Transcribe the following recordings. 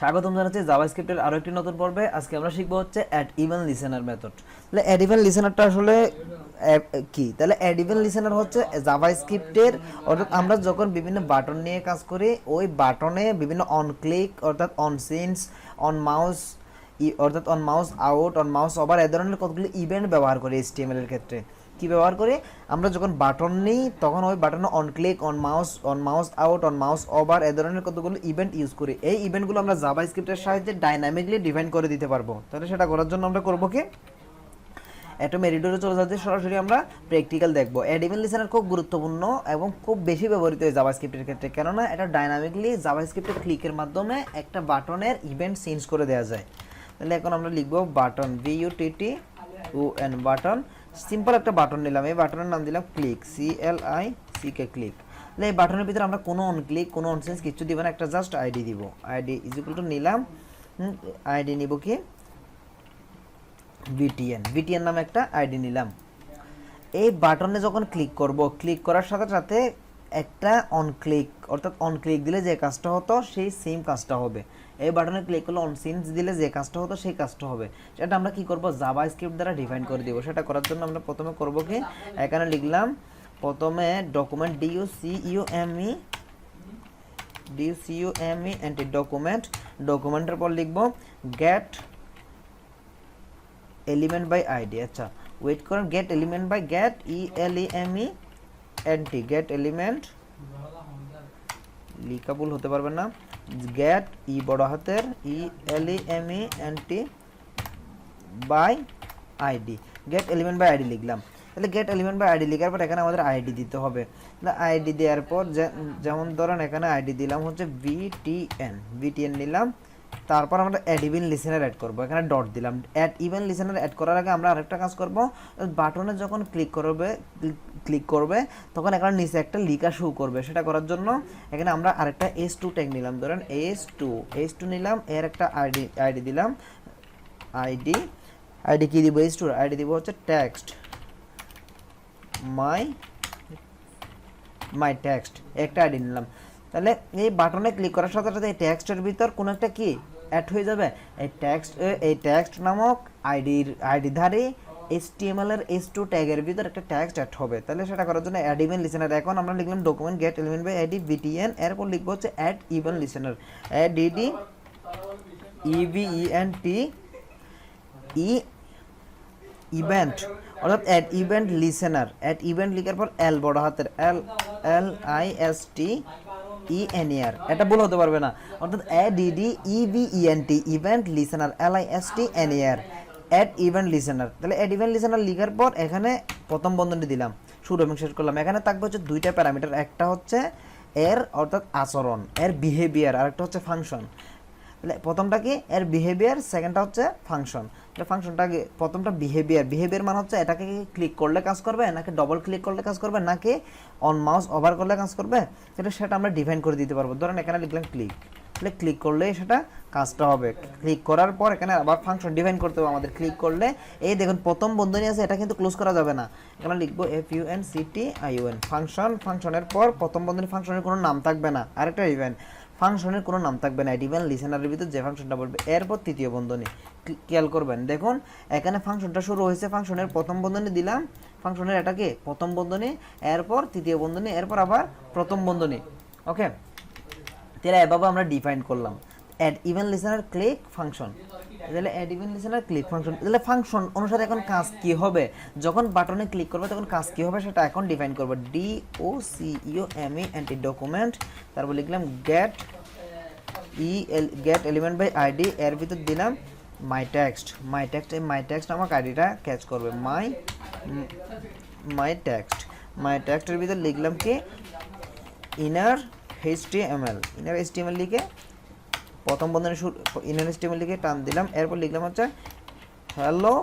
স্বাগতম জানাচ্ছি জাভাস্ক্রিপ্টের আরো একটি নতুন পর্বে। আজকে আমরা শিখবো হচ্ছে addEventListener মেথড। তাহলে addEventListenerটা আসলে কি? তাহলে addEventListener হচ্ছে জাভাস্ক্রিপ্টের, অর্থাৎ আমরা যখন বিভিন্ন বাটন নিয়ে কাজ করি ওই বাটনে বিভিন্ন অন ক্লিক অর্থাৎ অন সিনস, অন মাউস অর্থাৎ on mouse out, on mouse over এই ধরনের কতগুলো ইভেন্ট ব্যবহার করি HTML এর ক্ষেত্রে। কি ব্যবহার করি? আমরা যখন বাটন নিই তখন ওই বাটনে on click, on mouse out, on mouse over এই ধরনের কতগুলো ইভেন্ট ইউজ করি। এই ইভেন্টগুলো আমরা জাভাস্ক্রিপ্টের সাহায্যে ডাইনামিকলি ডিফাইন করে দিতে পারবো। তাহলে সেটা করার জন্য আমরা করবো কি, অ্যাটম এডিটরে চলে যাচ্ছে, সরাসরি আমরা প্র্যাকটিক্যাল দেখবো। addEventListener খুব গুরুত্বপূর্ণ এবং খুব বেশি ব্যবহৃত হয় জাভাস্ক্রিপ্টের ক্ষেত্রে, কেননা এটা ডাইনামিকলি জাভাস্ক্রিপ্টের ক্লিকের মাধ্যমে একটা বাটনের ইভেন্ট চেঞ্জ করে দেওয়া যায়। তাহলে এখন আমরা লিখবো বাটন, BUTTON বাটন, সিম্পল একটা বাটন নিলাম, এই বাটনের নাম দিলাম ক্লিক, CLICK ক্লিক। তাহলে এই বাটনের ভিতরে আমরা কোনো অন ক্লিক কোনো অন চেঞ্জ কিছু দিব না, একটা জাস্ট আইডি দিব। আইডি ইজ ইকুয়াল টু নিলাম, আইডি নিব কি বিটিএন নামে একটা আইডি নিলাম। এই বাটনে যখন ক্লিক করব, ক্লিক করার সাথে সাথে একটা অন ক্লিক অর্থাৎ অন ক্লিক দিলে যে কাজটা হতো সেই সেম কাজটা হবে। এই বাটনে ক্লিক করলে অন সিনস দিলে যে কাজটা হতো সেই কাজটা হবে। সেটা আমরা কি করব, জাভাস্ক্রিপ্ট দ্বারা ডিফাইন করে দিব। সেটা করার জন্য আমরা প্রথমে করব কি, এখানে লিখলাম প্রথমে ডকুমেন্ট DUCUME এন্টি ডকুমেন্টের পর লিখব গেট এলিমেন্ট বাই আইডি। আচ্ছা ওয়েট করেন, get element by get ELEMENT get element, লিখা ভুল হতে পারবে না, গেট বড় হাতের ELEMENT by ID, get element by ID লিখলাম। তাহলে গেট এলিমেন্ট বাই আইডি লেখার পর এখানে আমাদের আইডি দিতে হবে। তাহলে আইডি দেওয়ার পর যেমন ধরেন এখানে আইডি দিলাম হচ্ছে বিটিএন নিলাম। তারপর আমরা addEventListener অ্যাড করব, এখানে ডট দিলাম। addEventListener অ্যাড করার আগে আমরা আরেকটা কাজ করব, বাটনে যখন ক্লিক করবে তখন এখানে নিচে একটা লিখা শো করবে। সেটা করার জন্য এখানে আমরা আরেকটা S2 ট্যাগ নিলাম, ধরেন S2 নিলাম, এর একটা আইডি দিলাম। আইডি কি দিব, S2 আইডি দিব হচ্ছে টেক্সট মাই টেক্সট, একটা আইডি নিলাম। তাহলে এই বাটনে ক্লিক করার সাথে সাথে এই টেক্সটের ভিতর কোনো একটা কি অ্যাড হয়ে যাবে, এই টেক্সট নামক আইডি ধারে HTML এর S2 ট্যাগের ভিতর একটা টেক্সট অ্যাড হবে। তাহলে সেটা করার জন্য addEventListener, এখন আমরা লিখলাম document get element by ID BTN, এরপর লিখবো হচ্ছে addEventListener, ইভেন্ট অর্থাৎ addEventListener, ইভেন্ট লিখার পর এল বড় হাতের LISTENER, এটা ভুল হতে পারবে না, অর্থাৎ addEventListener LISTENER addEventListener। তাহলে addEventListener লিখার পর এখানে প্রথম বন্ধনী দিলাম, শুরু এবং শেষ করলাম। এখানে থাকবে হচ্ছে দুইটা প্যারামিটার, একটা হচ্ছে এর অর্থাৎ আচরণ, এর বিহেভিয়ার, আর একটা হচ্ছে ফাংশন। তাহলে প্রথমটা কি এর বিহেভিয়ার, সেকেন্ডটা হচ্ছে ফাংশন। তাহলে ফাংশনটা প্রথমটা বিহেভিয়ার মানে হচ্ছে এটাকে ক্লিক করলে কাজ করবে, নাকি ডবল ক্লিক করলে কাজ করবে, নাকি অন মাউস ওভার করলে কাজ করবে, সেটা আমরা ডিফাইন করে দিতে পারবো। ধরেন এখানে লিখলাম ক্লিক, তাহলে ক্লিক করলে সেটা কাজটা হবে। ক্লিক করার পর এখানে আবার ফাংশন ডিফাইন করতে হবে আমাদের। ক্লিক করলে এই দেখুন প্রথম বন্ধনী আছে, এটা কিন্তু ক্লোজ করা যাবে না, এখানে লিখবো FUNCTION ফাংশনের পর প্রথম বন্ধনী, ফাংশনের কোনো নাম থাকবে না, আরেকটা ইভেন্ট ফাংশনের কোনো নাম থাকবে না, addEventListener ভিতর যে ফাংশনটা বলবে। এরপর তৃতীয় বন্ধনী, খেয়াল করবেন দেখুন এখানে ফাংশনটা শুরু হয়েছে, ফাংশনের প্রথম বন্ধনী দিলাম, ফাংশনের এটাকে প্রথম বন্ধনী, এরপর তৃতীয় বন্ধনী, এরপর আবার প্রথম বন্ধনী। ওকে, তাহলে এভাবে আমরা ডিফাইন করলাম addEventListener ক্লিক ফাংশন। তাহলে addEventListener ক্লিক ফাংশন, তাহলে ফাংশন অনুসারে এখন কাজ কি হবে, যখন বাটনে ক্লিক করবে তখন কাজ কি হবে সেটা এখন ডিফাইন করব। DOCUME এন্টি ডকুমেন্ট, তারপর লিখলাম গেট এলিমেন্ট বাই আইডি, এর ভিতর দিলাম মাই টেক্সট, এই মাই টেক্সট আমাকে আইডিটা ক্যাচ করবে, মাই টেক্সটের ভিতর লিখলাম কি ইনার HTML লিখে প্রথম বন্ধনী ইনার HTML লিখে টান দিলাম। এরপর লিখলাম হচ্ছে hello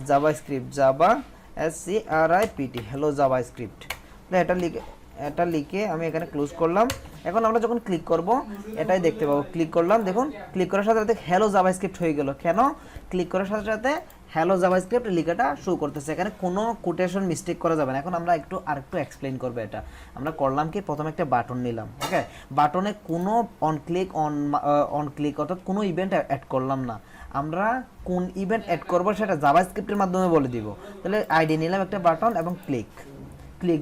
JavaScript, SCRIPT, hello JavaScript. এটা লিখে আমি এখানে ক্লোজ করলাম। এখন আমরা যখন ক্লিক করব এটাই দেখতে পাবো, ক্লিক করলাম, দেখুন ক্লিক করার সাথে সাথে হ্যালো জাভাস্ক্রিপ্ট হয়ে গেল। কেন? ক্লিক করার সাথে সাথে হ্যালো জাভাস্ক্রিপ্ট লেখাটা শো করতেছে, এখানে কোনো কোটেশন মিস্টেক করা যাবে না। এখন আমরা আরেকটু এক্সপ্লেইন করবো এটা। আমরা করলাম কি, প্রথমে একটা বাটন নিলাম, ওকে, বাটনে কোনো অন ক্লিক অর্থাৎ কোনো ইভেন্ট অ্যাড করলাম না। আমরা কোন ইভেন্ট অ্যাড করবো সেটা জাভাস্ক্রিপ্টের মাধ্যমে বলে দিব। তাহলে আইডি নিলাম একটা বাটন এবং ক্লিক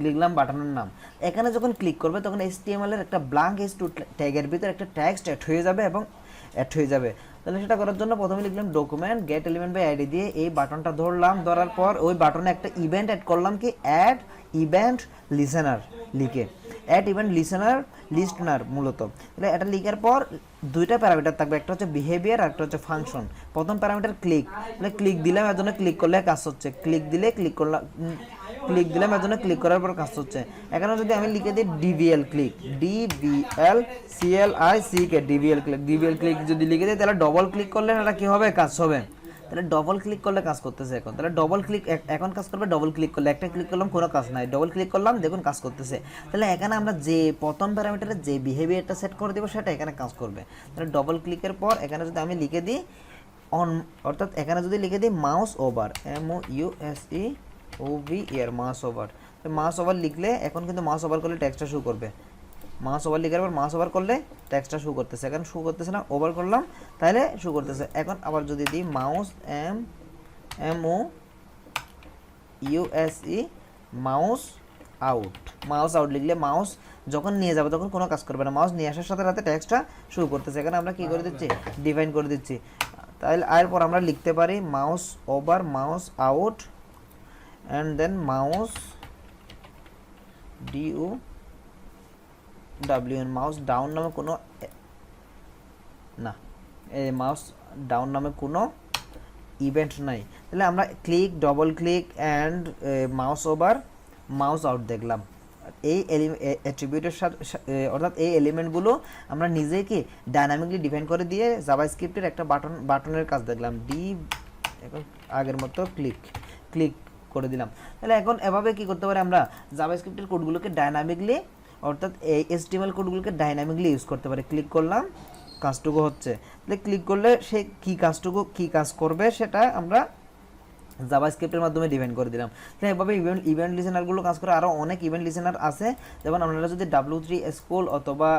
লিখলাম বাটনের নাম। এখানে যখন ক্লিক করবে তখন HTML এর একটা ব্ল্যাঙ্ক H2 ট্যাগের ভিতরে একটা টেক্সট অ্যাড হয়ে যাবে এবং অ্যাড হয়ে যাবে। তাহলে সেটা করার জন্য প্রথমে লিখলাম document get element by ID দিয়ে এই বাটনটা ধরলাম, ধরার পর ওই বাটনে একটা ইভেন্ট অ্যাড করলাম কি অ্যাড ইভেন্ট লিসেনার লিখে, অ্যাড ইভেন্ট লিস্টনার মূলত। তাহলে এটা লিখার পর দুইটা প্যারামিটার থাকবে, একটা হচ্ছে বিহেভিয়ার আর একটা হচ্ছে ফাংশন। প্রথম প্যারামিটার ক্লিক, তাহলে ক্লিক দিলাম এর জন্য ক্লিক করলে কাজ হচ্ছে, ক্লিক দিলাম এর জন্য ক্লিক করার পর কাজ হচ্ছে। এখানে যদি আমি লিখে দিই ডিভিএল ক্লিক, ডিভিএল ক্লিক যদি লিখে দিই তাহলে ডবল ক্লিক করলে এটা কি হবে, কাজ হবে। তাহলে ডবল ক্লিক করলে কাজ করতেছে এখন। তাহলে ডবল ক্লিক এখন কাজ করবে, ডবল ক্লিক করলে, একটা ক্লিক করলাম কোনো কাজ নাই, ডবল ক্লিক করলাম দেখুন কাজ করতেছে। তাহলে এখানে আমরা যে প্রথম প্যারামিটারে যে বিহেভিয়ারটা সেট করে দেবো সেটা এখানে কাজ করবে। তাহলে ডবল ক্লিকের পর এখানে যদি আমি লিখে দিই অন, অর্থাৎ এখানে যদি লিখে দিই mouse over, MOUSEOVER mouse over, mouse over লিখলে এখন কিন্তু মাউস ওভার করলে টেক্সটটা শো করবে। মাউস ওভার লিখার পর মাউস ওভার করলে টেক্সটটা শো করতেছে, এখন শো করতেছে না, ওভার করলাম তাহলে শো করতেছে। এখন আবার যদি দিই মাউস MOUSE মাউস আউট লিখলে মাউস যখন নিয়ে যাবে তখন কোনো কাজ করবে না, মাউস নিয়ে আসার সাথে সাথে টেক্সটটা শো করতেছে। এখানে আমরা কি করে দিচ্ছি, ডিফাইন করে দিচ্ছি। তাহলে এরপর আমরা লিখতে পারি mouse over mouse out and then mouse DOWN mouse down নামে কোনো না, এই মাউস ডাউন নামে কোনো ইভেন্ট নাই। তাহলে আমরা click, double click and mouse over mouse out দেখলাম। এই অ্যাট্রিবিউটের সাথে অর্থাৎ এই এলিমেন্টগুলো আমরা নিজেই কি ডাইনামিকলি ডিফাইন করে দিয়ে জাভাস্ক্রিপ্টের একটা বাটনের কাজ দেখলাম। এখন আগের মতো ক্লিক করে দিলাম। তাহলে এখন এভাবে কি করতে পারি, আমরা জাভাস্ক্রিপ্টের কোডগুলোকে ডাইনামিকলি অর্থাৎ এই HTML কোডগুলোকে ডাইনামিকলি ইউজ করতে পারি। ক্লিক করলাম কাজটুকু হচ্ছে, তাহলে ক্লিক করলে সে কি কাজ করবে সেটা আমরা জাভাস্ক্রিপ্টের মাধ্যমে ডিফাইন করে দিলাম। তাহলে এভাবে ইভেন্ট লিসেনারগুলো কাজ করে। আরও অনেক ইভেন্ট লিসেনার আছে, যেমন আপনারা যদি W3 স্কুল অথবা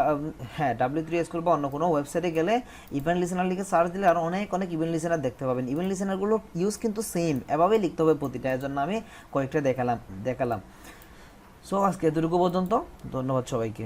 W3 স্কুল বা অন্য কোনো ওয়েবসাইটে গেলে ইভেন্ট লিসেনার লিখে সার্চ দিলে আরও অনেক ইভেন্ট লিসেনার দেখতে পাবেন। ইভেন্ট লিসেনারগুলো ইউজ কিন্তু সেম, এভাবেই লিখতে হবে প্রতিটা, এর জন্য আমি কয়েকটা দেখালাম। সো আজকে এতটুকু পর্যন্ত, ধন্যবাদ সবাইকে।